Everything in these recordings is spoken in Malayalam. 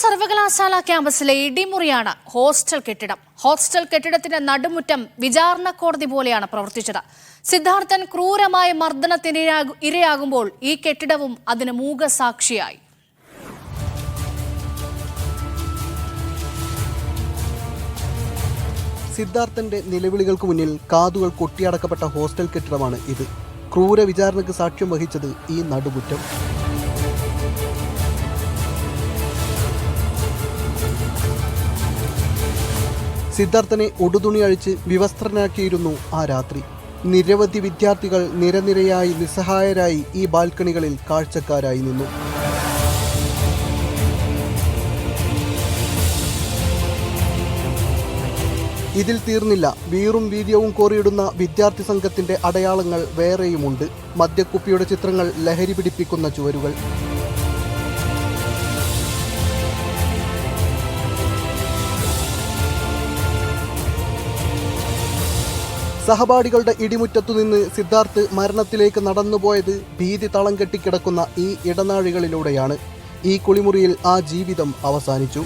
സർവകലാശാല ക്യാമ്പസിലെ ഇടിമുറിയാണ് ഹോസ്റ്റൽ കെട്ടിടം. ഹോസ്റ്റൽ കെട്ടിടത്തിന്റെ നടുമുറ്റം വിചാരണ കോടതി പോലെയാണ് പ്രവർത്തിച്ചത്. സിദ്ധാർത്ഥൻ ക്രൂരമായ മർദ്ദനത്തിന് ഇരയാകുമ്പോൾ ഈ കെട്ടിടവും അതിന് മൂകസാക്ഷിയായി. സിദ്ധാർത്ഥന്റെ നിലവിളികൾക്ക് മുന്നിൽ കാതുകൾ കൊട്ടിയടക്കപ്പെട്ട ഹോസ്റ്റൽ കെട്ടിടമാണ് ഇത്. ക്രൂര വിചാരണയ്ക്ക് സാക്ഷ്യം വഹിച്ചത് ഈ നടുമുറ്റം. സിദ്ധാർത്ഥനെ ഉടുതുണി അഴിച്ച് വിവസ്ത്രനാക്കിയിരുന്നു ആ രാത്രി. നിരവധി വിദ്യാർത്ഥികൾ നിരനിരയായി നിസ്സഹായരായി ഈ ബാൽക്കണികളിൽ കാഴ്ചക്കാരായി നിന്നു. ഇതിൽ തീർന്നില്ല. വീറും വീര്യവും കോറിയിടുന്ന വിദ്യാർത്ഥി സംഘത്തിന്റെ അടയാളങ്ങൾ വേറെയുമുണ്ട്. മദ്യക്കുപ്പിയുടെ ചിത്രങ്ങൾ, ലഹരി പിടിപ്പിക്കുന്ന ചുവരുകൾ. സഹപാഠികളുടെ ഇടിമുറ്റത്തുനിന്ന് സിദ്ധാർത്ഥ് മരണത്തിലേക്ക് നടന്നുപോയത് ഭീതി തളം കെട്ടിക്കിടക്കുന്ന ഈ ഇടനാഴികളിലൂടെയാണ്. ഈ കുളിമുറിയിൽ ആ ജീവിതം അവസാനിച്ചു.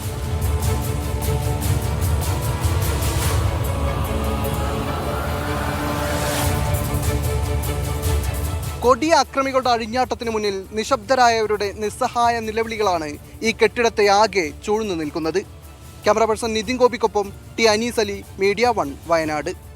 കൊടിയ അക്രമികളുടെ അഴിഞ്ഞാട്ടത്തിന് മുന്നിൽ നിശബ്ദരായവരുടെ നിസ്സഹായ നിലവിളികളാണ് ഈ കെട്ടിടത്തെ ആകെ ചൂഴ്ന്നു നിൽക്കുന്നത്. ക്യാമറ പേഴ്സൺ നിതിൻ ഗോപിക്കൊപ്പം ടി അനീസ് അലി, മീഡിയ 1, വയനാട്.